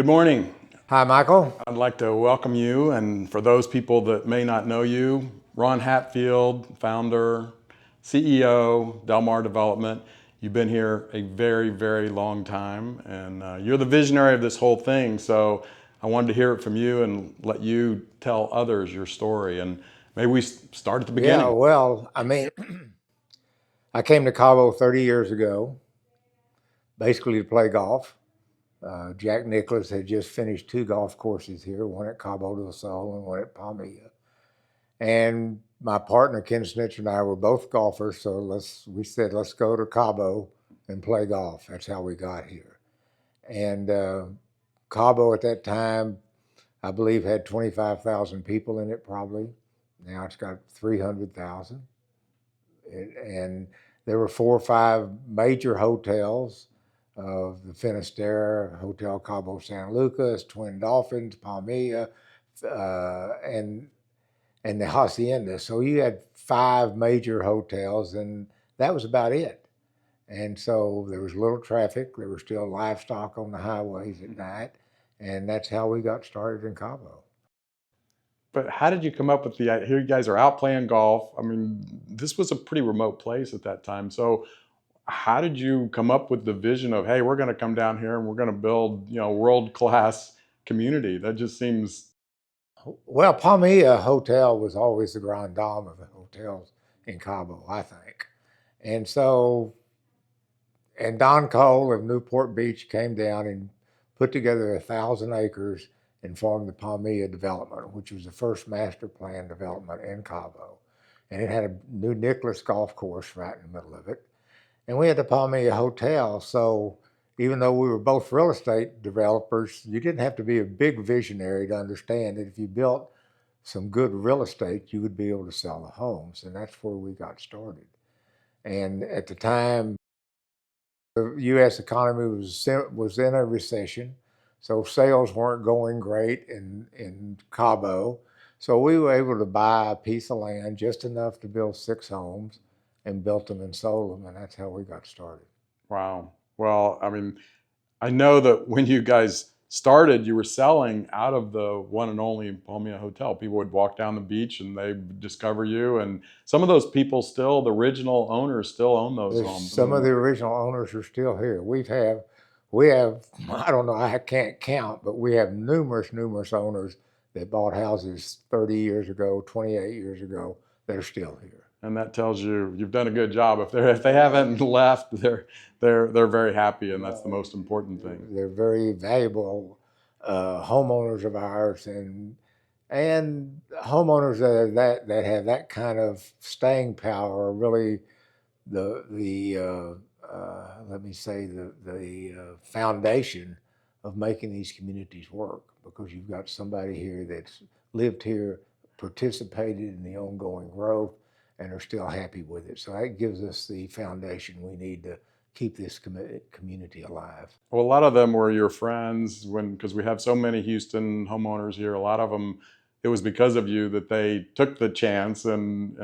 Good morning. Hi, Michael. I'd like to welcome you, and for those people that may not know you, Ron Hatfield, founder, CEO, Del Mar Development. You've been here a very, very long time, and you're the visionary of this whole thing. So I wanted to hear it from you and let you tell others your story. And maybe we start at the Yeah, beginning. well, I came to Cabo 30 years ago, basically to play golf. Jack Nicklaus had just finished 2 golf courses here, one at Cabo del Sol and one at Palmilla. And my partner, Ken Snitcher, and I were both golfers, so we said, let's go to Cabo and play golf. That's how we got here. And Cabo at that time, I believe, had 25,000 people in it probably. Now it's got 300,000. And there were 4 or 5 major hotels of the Finisterre, Hotel Cabo San Lucas, Twin Dolphins, Palmilla, and the Hacienda. So you had 5 major hotels, and that was about it. And so there was little traffic. There was still livestock on the highways at night, and that's how we got started in Cabo. But how did you come up with the idea? Here you guys are out playing golf. I mean, this was a pretty remote place at that time. So how did you come up with the vision of, hey, we're going to come down here and we're going to build, world-class community? That just seems. Well, Palmilla Hotel was always the grand dame of the hotels in Cabo, I think. And so, and Don Cole of Newport Beach came down and put together 1,000 acres and formed the Palmilla development, which was the first master plan development in Cabo. And it had a new Nicholas golf course right in the middle of it. And we had the Palmilla Hotel. So even though we were both real estate developers, you didn't have to be a big visionary to understand that if you built some good real estate, you would be able to sell the homes. And that's where we got started. And at the time, the U.S. economy was in a recession, so sales weren't going great in Cabo. So we were able to buy a piece of land, just enough to build 6 homes, and built them and sold them, and that's how we got started. Wow. Well, I mean, I know that when you guys started, you were selling out of the one and only Palmilla Hotel. People would walk down the beach and they would discover you. And some of those people still, the original owners still own those homes. Some of the original owners are still here. We have, I don't know, I can't count, but we have numerous owners that bought houses 30 years ago, 28 years ago, that are still here. And that tells you you've done a good job. If they haven't left, they're very happy, and that's the most important thing. They're very valuable homeowners of ours, and homeowners that have that kind of staying power are really the let me say the foundation of making these communities work, because you've got somebody here that's lived here, participated in the ongoing growth, and are still happy with it. So that gives us the foundation we need to keep this community alive. Well, a lot of them were your friends because we have so many Houston homeowners here. A lot of them, it was because of you that they took the chance, and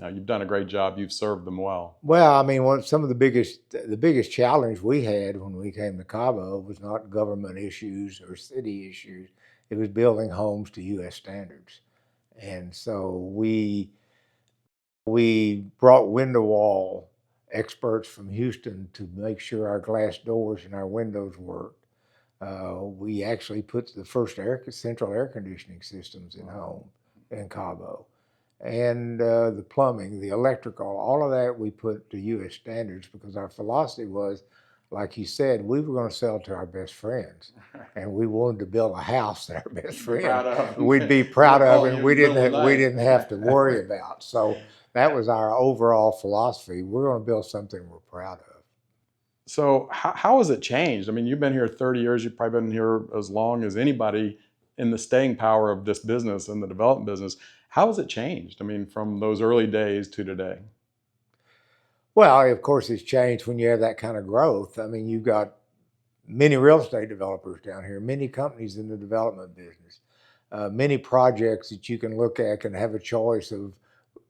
you've done a great job. You've served them well. Well, I mean, some of the biggest challenge we had when we came to Cabo was not government issues or city issues. It was building homes to U.S. standards. And so we brought window wall experts from Houston to make sure our glass doors and our windows worked. We actually put the first central air conditioning systems in Cabo. And the plumbing, the electrical, all of that we put to U.S. standards, because our philosophy was, like you said, we were going to sell to our best friends, and we wanted to build a house that our best friend we'd be proud of, and we didn't have to worry about. So that was our overall philosophy. We're going to build something we're proud of. So how has it changed? I mean, you've been here 30 years. You've probably been here as long as anybody in the staying power of this business and the development business. How has it changed? I mean, from those early days to today? Well, of course, it's changed when you have that kind of growth. I mean, you've got many real estate developers down here, many companies in the development business, many projects that you can look at and have a choice of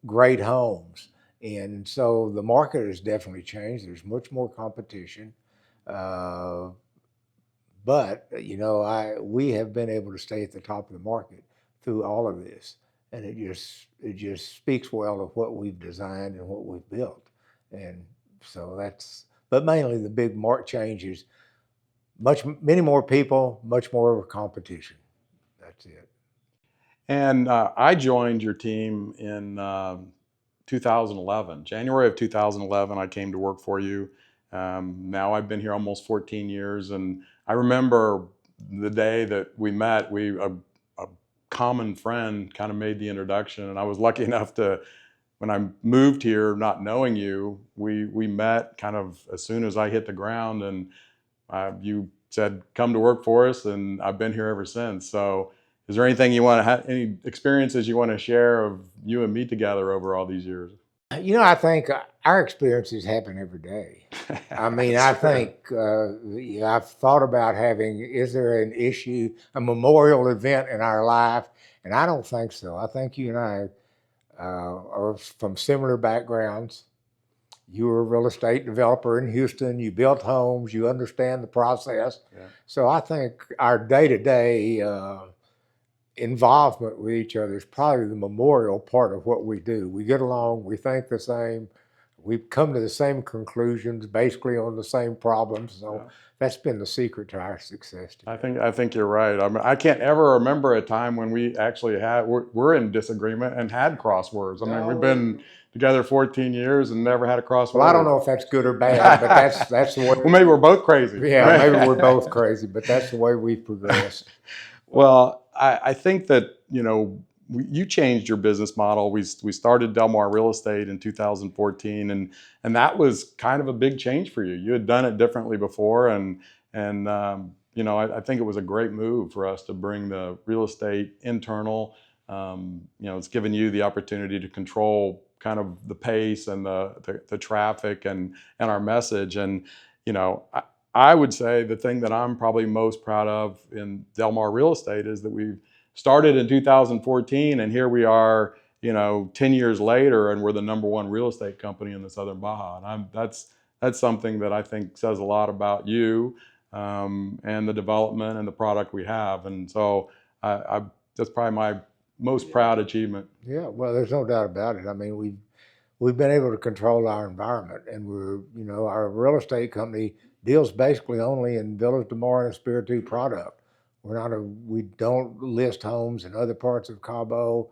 great homes. And so the market has definitely changed. There's much more competition. But we have been able to stay at the top of the market through all of this, and it just speaks well of what we've designed and what we've built, and so but mainly the big mark changes. Many more people, much more of a competition. That's it. And I joined your team in 2011, January of 2011. I came to work for you. Now I've been here almost 14 years, and I remember the day that we met. A common friend kind of made the introduction, and I was lucky enough to, when I moved here, not knowing you, we met kind of as soon as I hit the ground, and you said, come to work for us, and I've been here ever since. So is there anything you want to have, any experiences you want to share of you and me together over all these years? I think our experiences happen every day. I mean, I think I've thought about is there an issue, a memorial event in our life? And I don't think so. I think you and I are from similar backgrounds. You were a real estate developer in Houston. You built homes. You understand the process. Yeah. So I think our day-to-day involvement with each other is probably the memorial part of what we do. We get along. We think the same. We come to the same conclusions, basically on the same problems. So that's been the secret to our success today. I think you're right. I mean, I can't ever remember a time when we actually we're in disagreement and had crosswords. I mean, we've been together 14 years and never had a crossword. Well, I don't know if that's good or bad, but that's the way. Well, maybe we're both crazy. Yeah, maybe we're both crazy, but that's the way we've progressed. Well, I think that, you changed your business model. We started Del Mar Real Estate in 2014, and that was kind of a big change for you. You had done it differently before, and I think it was a great move for us to bring the real estate internal. It's given you the opportunity to control kind of the pace and the traffic and our message. And I would say the thing that I'm probably most proud of in Del Mar Real Estate is that we've started in 2014, and here we are, 10 years later, and we're the #1 real estate company in the Southern Baja. And that's something that I think says a lot about you, and the development and the product we have. And so that's probably my most proud achievement. Yeah, well, there's no doubt about it. I mean, we've been able to control our environment, and our real estate company deals basically only in Villas de Mar and Espiritu product. We don't list homes in other parts of Cabo,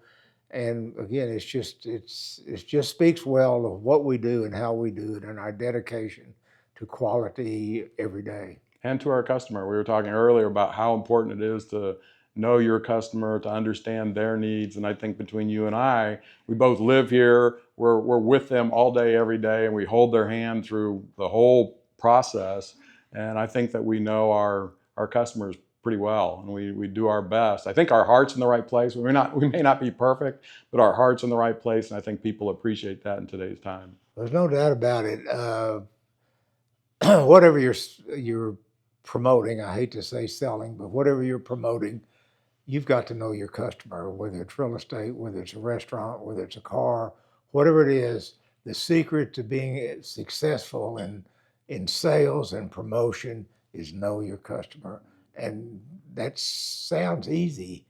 and again, it just speaks well of what we do and how we do it and our dedication to quality every day. And to our customer. We were talking earlier about how important it is to know your customer, to understand their needs. And I think between you and I, we both live here. We're with them all day, every day, and we hold their hand through the whole process. And I think that we know our customers pretty well, and we do our best. I think our heart's in the right place. We may not be perfect, but our heart's in the right place, and I think people appreciate that in today's time. There's no doubt about it. Whatever you're promoting, I hate to say selling, but whatever you're promoting, you've got to know your customer, whether it's real estate, whether it's a restaurant, whether it's a car, whatever it is. The secret to being successful in sales and promotion is know your customer. And that sounds easy,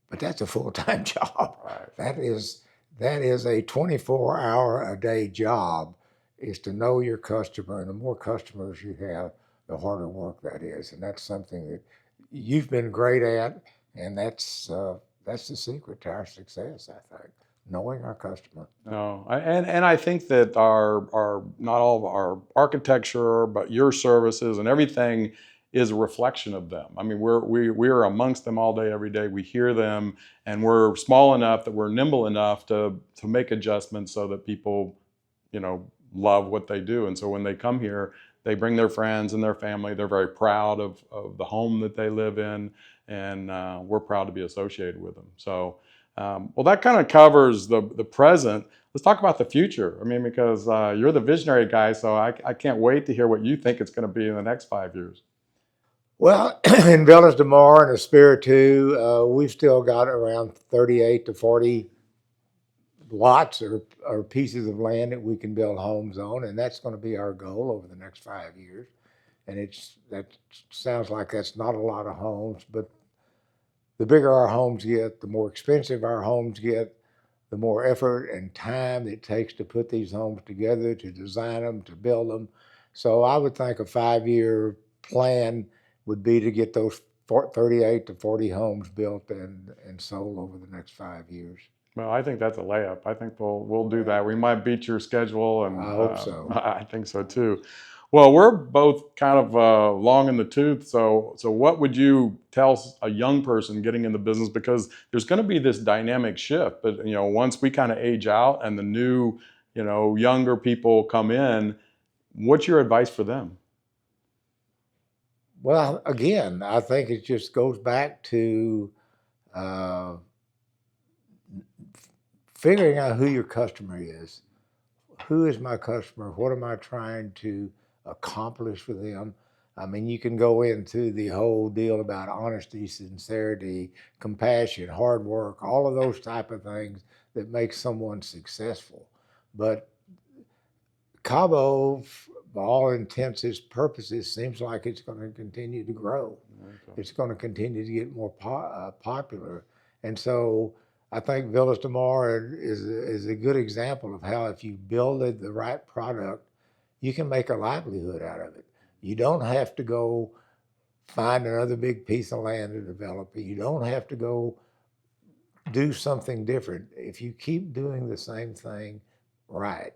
but that's a full-time job. Right. That is a 24-hour-a-day job, is to know your customer. And the more customers you have, the harder work that is. And that's something that you've been great at, and that's the secret to our success, I think. Knowing our customer. No, and I think that our not all of our architecture, but your services and everything is a reflection of them. I mean, we're amongst them all day, every day. We hear them, and we're small enough that we're nimble enough to make adjustments so that people, love what they do. And so when they come here, they bring their friends and their family. They're very proud of the home that they live in, and we're proud to be associated with them. So, well, that kind of covers the present. Let's talk about the future. I mean, because you're the visionary guy, so I can't wait to hear what you think it's going to be in the next 5 years. Well, in Villas de Mar and Espiritu, we've still got around 38 to 40 lots or pieces of land that we can build homes on, and that's going to be our goal over the next 5 years. And that sounds like that's not a lot of homes, but the bigger our homes get, the more expensive our homes get, the more effort and time it takes to put these homes together, to design them, to build them. So I would think a 5-year plan would be to get those 38 to 40 homes built and sold over the next 5 years. Well, I think that's a layup. I think we'll do that. We might beat your schedule, and I hope so. I think so too. Well, we're both kind of long in the tooth. So what would you tell a young person getting in the business? Because there's going to be this dynamic shift. But once we kind of age out and the new, younger people come in, what's your advice for them? Well, again, I think it just goes back to uh, figuring out who your customer is. Who is my customer? What am I trying to accomplish with them? I mean, you can go into the whole deal about honesty, sincerity, compassion, hard work, all of those type of things that make someone successful. But Cabo, by all intents and purposes, seems like it's going to continue to grow. Okay. It's going to continue to get more popular. And so I think Villas de Mar is a good example of how if you build the right product, you can make a livelihood out of it. You don't have to go find another big piece of land to develop it. You don't have to go do something different. If you keep doing the same thing right,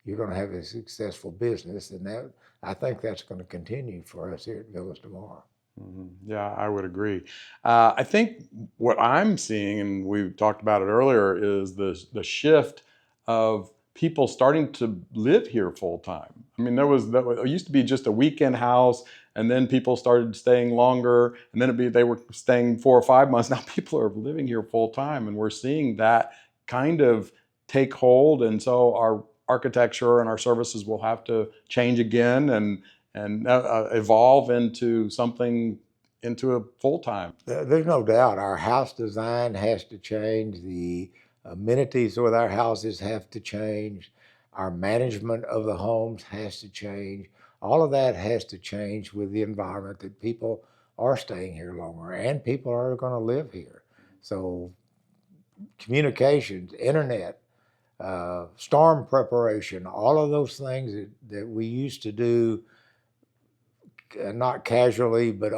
you're going to have a successful business, and I think that's going to continue for us here at Villas de Mar. Mm-hmm. Yeah, I would agree. I think what I'm seeing, and we talked about it earlier, is the shift of people starting to live here full time. I mean, it used to be just a weekend house, and then people started staying longer, and then they were staying 4 or 5 months. Now people are living here full time, and we're seeing that kind of take hold. And so our architecture and our services will have to change again, and evolve into something, into a full-time. There's no doubt our house design has to change. The amenities with our houses have to change. Our management of the homes has to change. All of that has to change with the environment that people are staying here longer and people are going to live here. So communications, internet, storm preparation, all of those things that we used to do not casually, but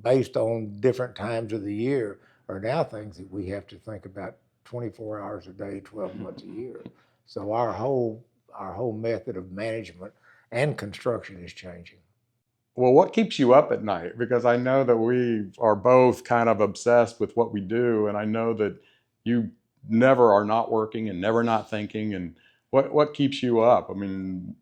based on different times of the year, are now things that we have to think about 24 hours a day, 12 months a year. So our whole method of management and construction is changing. Well, what keeps you up at night? Because I know that we are both kind of obsessed with what we do, and I know that you never are not working and never not thinking. And what keeps you up? I mean,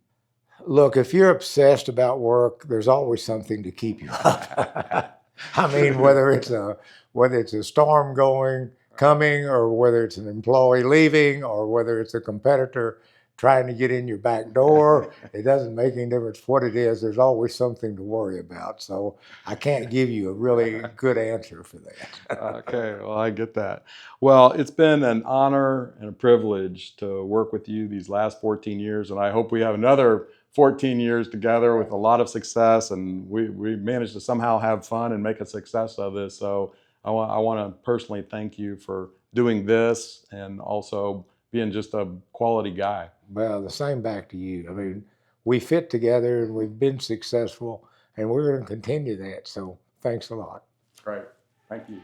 Look, if you're obsessed about work, there's always something to keep you up. I mean, whether it's a storm coming, or whether it's an employee leaving, or whether it's a competitor trying to get in your back door, it doesn't make any difference what it is. There's always something to worry about. So I can't give you a really good answer for that. Okay, well, I get that. Well, it's been an honor and a privilege to work with you these last 14 years, and I hope we have another 14 years together with a lot of success, and we managed to somehow have fun and make a success of this. So I want to personally thank you for doing this and also being just a quality guy. Well, the same back to you. I mean, we fit together and we've been successful, and we're going to continue that. So thanks a lot. Great. Thank you.